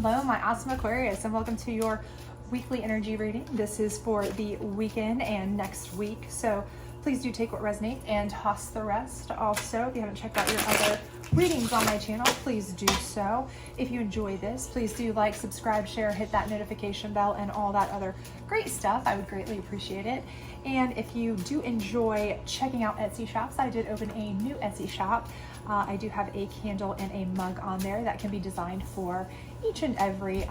Hello, my awesome Aquarius, and welcome to your weekly energy reading. This is for the weekend and next week, so please do take what resonates and toss the rest. Also, if you haven't checked out your other readings on my channel, please do so. If you enjoy this, please do like, subscribe, share, hit that notification bell, and all that other great stuff. I would greatly appreciate it. And if you do enjoy checking out Etsy shops, I did open a new Etsy shop. I do have a candle and a mug on there that can be designed for each and every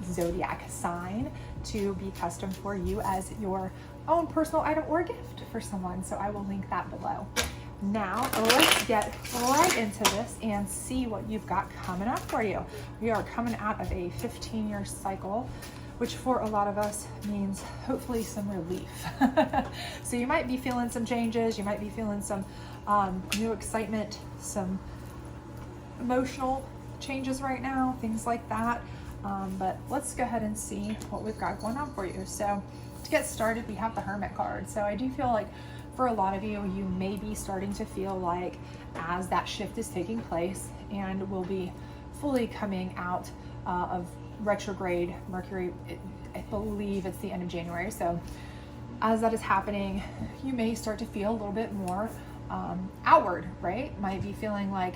Zodiac sign to be custom for you as your own personal item or gift for someone. So I will link that below. Now let's get right into this and see what you've got coming up for you. We are coming out of a 15-year cycle, which for a lot of us means hopefully some relief. So you might be feeling some changes, you might be feeling some new excitement, some emotional changes right now, things like that. But let's go ahead and see what we've got going on for you. So to get started, we have the Hermit card. So I do feel like for a lot of you, you may be starting to feel like as that shift is taking place and will be fully coming out of retrograde Mercury, I believe it's the end of January. So as that is happening, you may start to feel a little bit more outward, right? Might be feeling like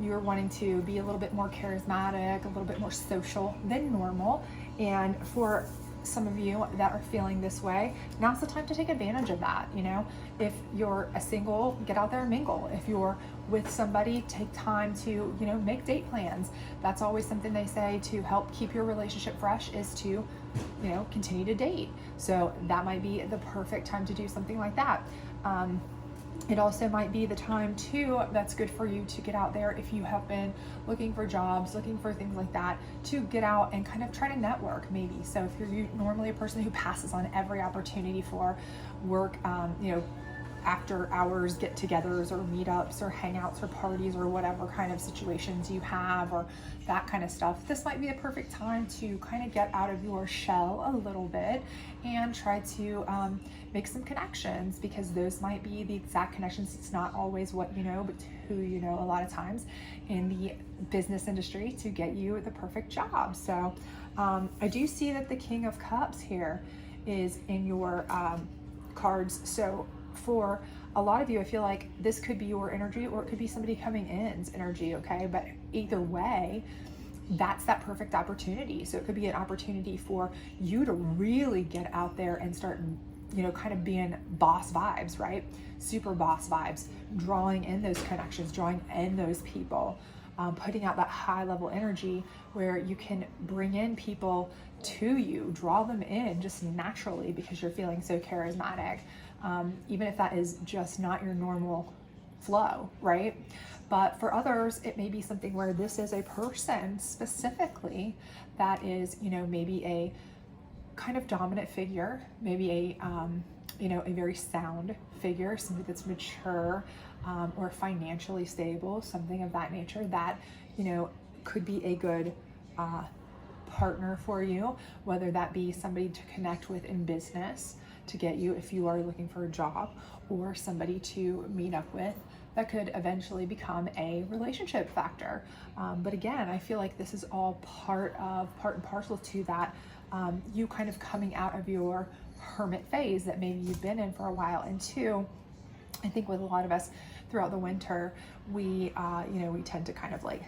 you're wanting to be a little bit more charismatic, a little bit more social than normal. And for some of you that are feeling this way, now's the time to take advantage of that. You know, if you're a single, get out there and mingle. If you're with somebody, take time to, you know, make date plans. That's always something they say to help keep your relationship fresh, is to, you know, continue to date. So that might be the perfect time to do something like that. It also might be the time too that's good for you to get out there if you have been looking for jobs, looking for things like that, to get out and kind of try to network maybe. So if you're normally a person who passes on every opportunity for work, you know, after hours get-togethers or meetups or hangouts or parties or whatever kind of situations you have or that kind of stuff, this might be a perfect time to kind of get out of your shell a little bit and try to make some connections, because those might be the exact connections. It's not always what you know, but who you know a lot of times in the business industry to get you the perfect job. So I do see that the King of Cups here is in your cards. So for a lot of you, I feel like this could be your energy, or it could be somebody coming in's energy, okay? But either way, that's that perfect opportunity. So it could be an opportunity for you to really get out there and start, you know, kind of being boss vibes, right? Super boss vibes, drawing in those connections, drawing in those people, putting out that high level energy where you can bring in people to you, draw them in just naturally because you're feeling so charismatic. Even if that is just not your normal flow, right? But for others, it may be something where this is a person specifically that is, you know, maybe a kind of dominant figure, maybe a, you know, a very sound figure, somebody that's mature or financially stable, something of that nature that, you know, could be a good partner for you, whether that be somebody to connect with in business, to get you if you are looking for a job, or somebody to meet up with that could eventually become a relationship factor. But again, I feel like this is all part and parcel to that, you kind of coming out of your hermit phase that maybe you've been in for a while. And two, I think with a lot of us throughout the winter, we, you know, we tend to kind of like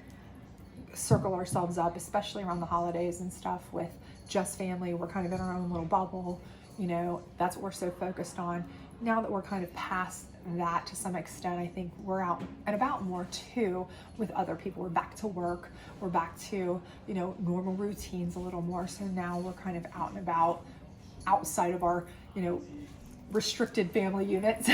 circle ourselves up, especially around the holidays and stuff, with just family. We're kind of in our own little bubble. You know, that's what we're so focused on. Now that we're kind of past that to some extent, I think we're out and about more too with other people. We're back to work. We're back to, you know, normal routines a little more. So now we're kind of out and about outside of our, you know, restricted family units.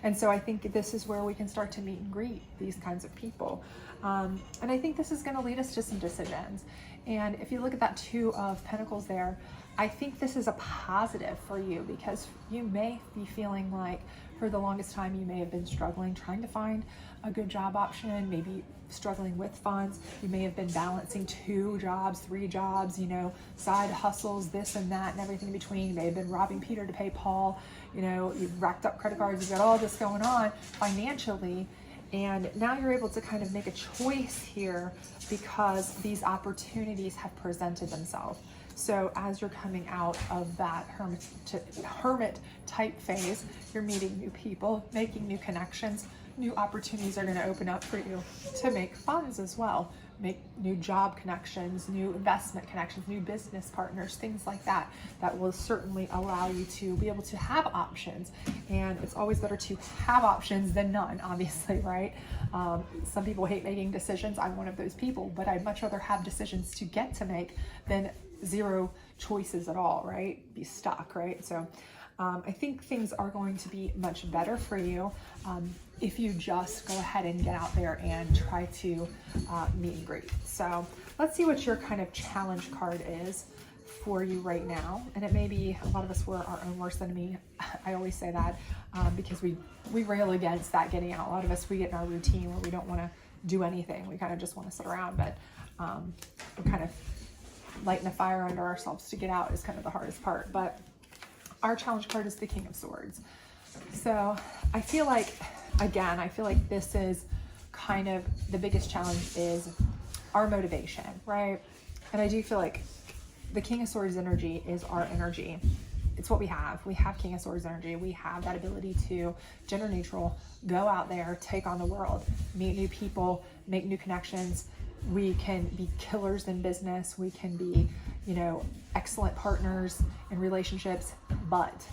And so I think this is where we can start to meet and greet these kinds of people. And I think this is going to lead us to some decisions. And if you look at that Two of Pentacles there, I think this is a positive for you, because you may be feeling like for the longest time you may have been struggling trying to find a good job option, maybe struggling with funds. You may have been balancing 2 jobs, 3 jobs, you know, side hustles, this and that and everything in between. You may have been robbing Peter to pay Paul. You know, you've racked up credit cards, you've got all this going on financially, And now you're able to kind of make a choice here because these opportunities have presented themselves. So as you're coming out of that hermit type phase, you're meeting new people, making new connections. New opportunities are going to open up for you to make funds as well, make new job connections, new investment connections, new business partners, things like that, that will certainly allow you to be able to have options. And it's always better to have options than none, obviously, right? Some people hate making decisions. I'm one of those people, but I'd much rather have decisions to get to make than zero choices at all, right? Be stuck, right? So I think things are going to be much better for you if you just go ahead and get out there and try to meet and greet. So let's see what your kind of challenge card is for you right now. And it may be, a lot of us were our own worst enemy. I always say that because we rail against that getting out. A lot of us, we get in our routine where we don't want to do anything. We kind of just want to sit around, but we're kind of lighting a fire under ourselves to get out is kind of the hardest part. But our challenge card is the King of Swords. So I feel like, again, this is kind of the biggest challenge is our motivation, right? And I do feel like the King of Swords energy is our energy. It's what we have. We have King of Swords energy. We have that ability to gender neutral, go out there, take on the world, meet new people, make new connections. We can be killers in business. We can be, excellent partners in relationships, but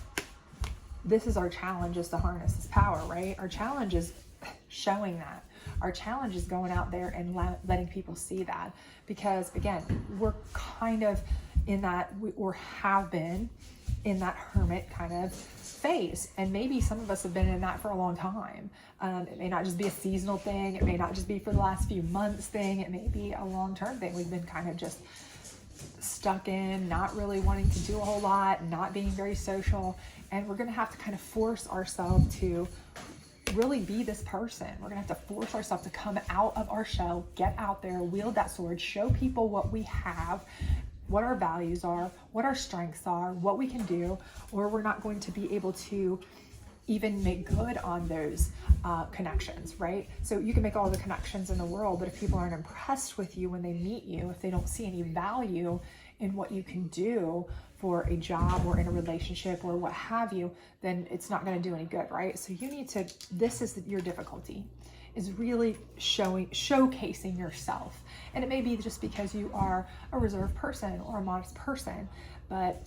this is our challenge, is to harness this power, right? Our challenge is showing that. Our challenge is going out there and letting people see that, because again, we're kind of in that, or have been in that hermit kind of phase. And maybe some of us have been in that for a long time. It may not just be a seasonal thing. It may not just be for the last few months thing. It may be a long-term thing. We've been kind of just stuck in, not really wanting to do a whole lot, not being very social. And we're going to have to kind of force ourselves to really be this person. We're going to have to force ourselves to come out of our shell, get out there, wield that sword, show people what we have, what our values are, what our strengths are, what we can do, or we're not going to be able to even make good on those connections, right? So you can make all the connections in the world, but if people aren't impressed with you when they meet you, if they don't see any value in what you can do for a job or in a relationship or what have you, then it's not going to do any good, right? So you need to, this is your difficulty, is really showcasing yourself. And it may be just because you are a reserved person or a modest person, but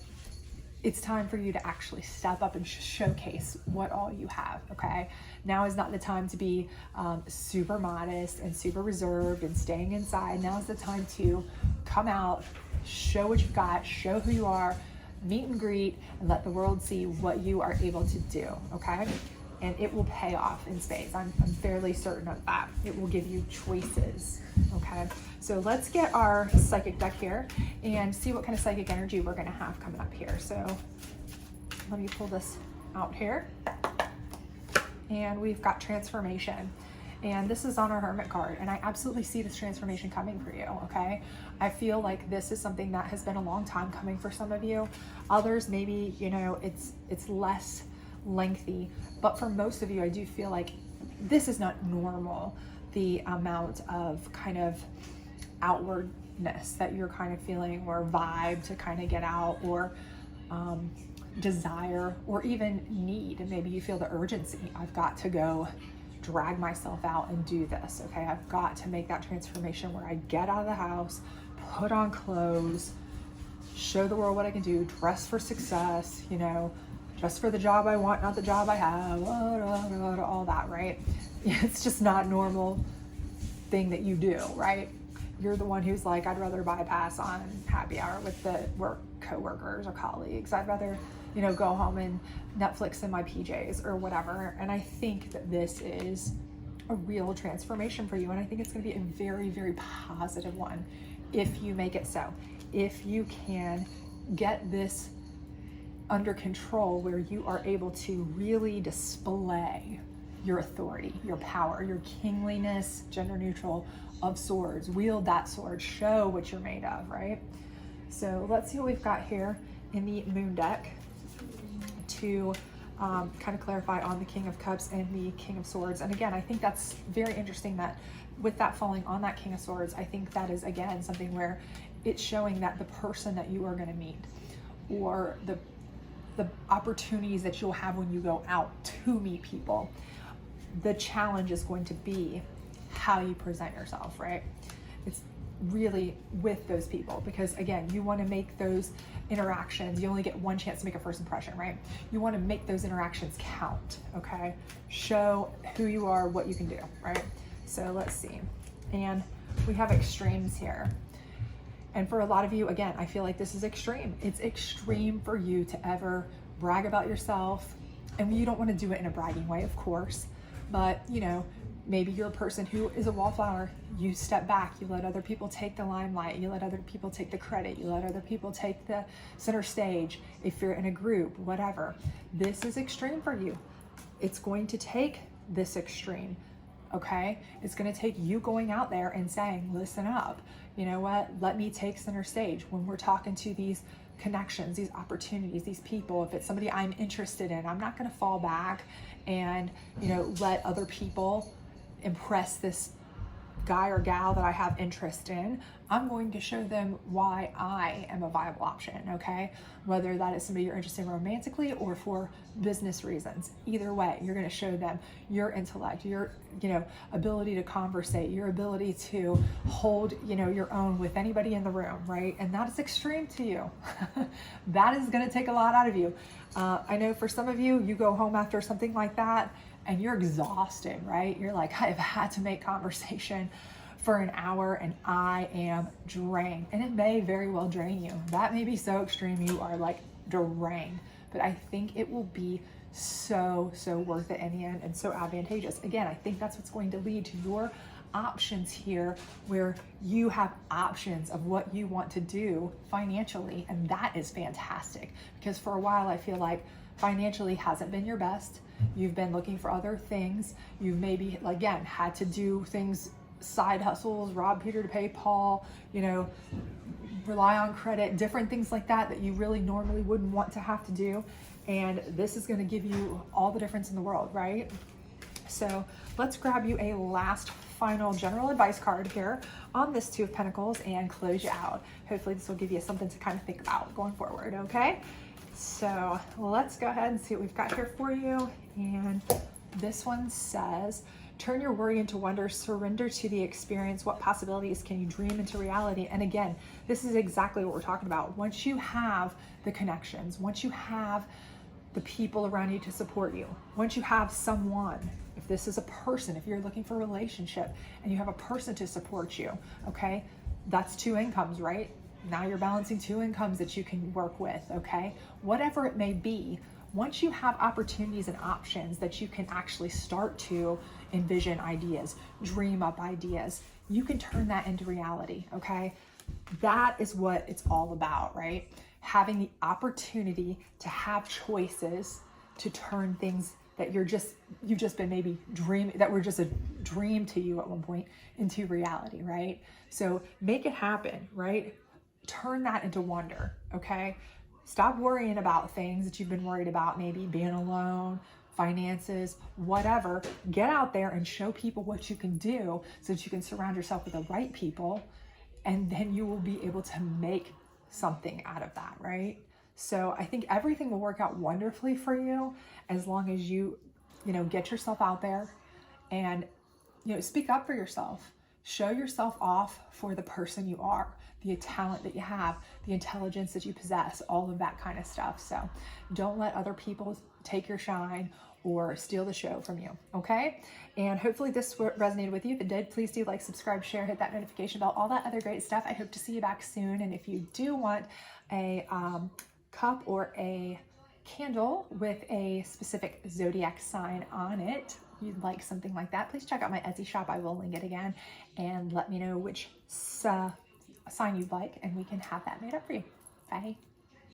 it's time for you to actually step up and showcase what all you have, okay? Now is not the time to be super modest and super reserved and staying inside. Now is the time to come out, show what you've got, show who you are, meet and greet, and let the world see what you are able to do, okay? And it will pay off in spades. I'm fairly certain of that. It will give you choices, okay? So let's get our psychic deck here and see what kind of psychic energy we're gonna have coming up here. So let me pull this out here. And we've got transformation. And this is on our Hermit card. And I absolutely see this transformation coming for you, okay? I feel like this is something that has been a long time coming for some of you. Others, maybe, it's less lengthy, but for most of you, I do feel like this is not normal, the amount of kind of outwardness that you're kind of feeling, or vibe to kind of get out, or desire, or even need. And maybe you feel the urgency. I've got to go drag myself out and do this, okay? I've got to make that transformation where I get out of the house, put on clothes, show the world what I can do, dress for success, just for the job I want, not the job I have, all that, right? It's just not a normal thing that you do, right? You're the one who's like, I'd rather bypass on happy hour with the work coworkers or colleagues. I'd rather, go home and Netflix in my PJs or whatever. And I think that this is a real transformation for you. And I think it's going to be a very, very positive one if you make it so. If you can get this under control, where you are able to really display your authority, your power, your kingliness, gender neutral of swords, wield that sword, show what you're made of, right? So let's see what we've got here in the moon deck to kind of clarify on the King of Cups and the King of Swords. And again, I think that's very interesting that with that falling on that King of Swords, I think that is, again, something where it's showing that the person that you are going to meet, or the opportunities that you'll have when you go out to meet people, the challenge is going to be how you present yourself, right? It's really with those people, because again, you want to make those interactions, you only get one chance to make a first impression, right? You want to make those interactions count, okay? Show who you are, what you can do, right? So let's see. And we have extremes here. And for a lot of you, again, I feel like this is extreme. It's extreme for you to ever brag about yourself. And you don't want to do it in a bragging way, of course, but you know, maybe you're a person who is a wallflower. You step back, you let other people take the limelight, you let other people take the credit, you let other people take the center stage. If you're in a group, whatever, this is extreme for you. It's going to take this extreme, okay? It's going to take you going out there and saying, listen up, you know what? Let me take center stage when we're talking to these connections, these opportunities, these people. If it's somebody I'm interested in, I'm not going to fall back and, you know, let other people impress this guy or gal that I have interest in. I'm going to show them why I am a viable option, okay? Whether that is somebody you're interested in romantically or for business reasons. Either way, you're going to show them your intellect, your, you know, ability to conversate, your ability to hold, you know, your own with anybody in the room, right? And that is extreme to you. That is going to take a lot out of you. I know for some of you, you go home after something like that and you're exhausted, right? You're like, I've had to make conversation for an hour and I am drained. And it may very well drain you. That may be so extreme you are like drained, but I think it will be so worth it in the end and so advantageous. Again, I think that's what's going to lead to your options here, where you have options of what you want to do financially. And that is fantastic, because for a while I feel like financially hasn't been your best. You've been looking for other things. You've maybe, again, had to do things, side hustles, rob Peter to pay Paul, you know, rely on credit, different things like that that you really normally wouldn't want to have to do. And this is going to give you all the difference in the world, right? So let's grab you a last final general advice card here on this Two of Pentacles and close you out. Hopefully this will give you something to kind of think about going forward, okay? So let's go ahead and see what we've got here for you. And this one says, turn your worry into wonder, surrender to the experience. What possibilities can you dream into reality? And again, this is exactly what we're talking about. Once you have the connections, once you have the people around you to support you, once you have someone, if this is a person, if you're looking for a relationship and you have a person to support you, okay, that's two incomes, right? Now you're balancing two incomes that you can work with, okay? Whatever it may be, once you have opportunities and options that you can actually start to envision ideas, dream up ideas, you can turn that into reality, okay? That is what it's all about, right? Having the opportunity to have choices to turn things that you've just been maybe dreaming, that were just a dream to you at one point, into reality, right? So make it happen, right? Turn that into wonder, okay? Stop worrying about things that you've been worried about, maybe being alone, finances, whatever. Get out there and show people what you can do so that you can surround yourself with the right people, and then you will be able to make something out of that, right? So I think everything will work out wonderfully for you as long as you get yourself out there and, speak up for yourself. Show yourself off for the person you are, the talent that you have, the intelligence that you possess, all of that kind of stuff. So don't let other people take your shine or steal the show from you, okay? And hopefully this resonated with you. If it did, please do like, subscribe, share, hit that notification bell, all that other great stuff. I hope to see you back soon. And if you do want a cup or a candle with a specific zodiac sign on it, you'd like something like that, please check out my Etsy shop. I will link it again, and let me know which sign you'd like, and we can have that made up for you. Bye.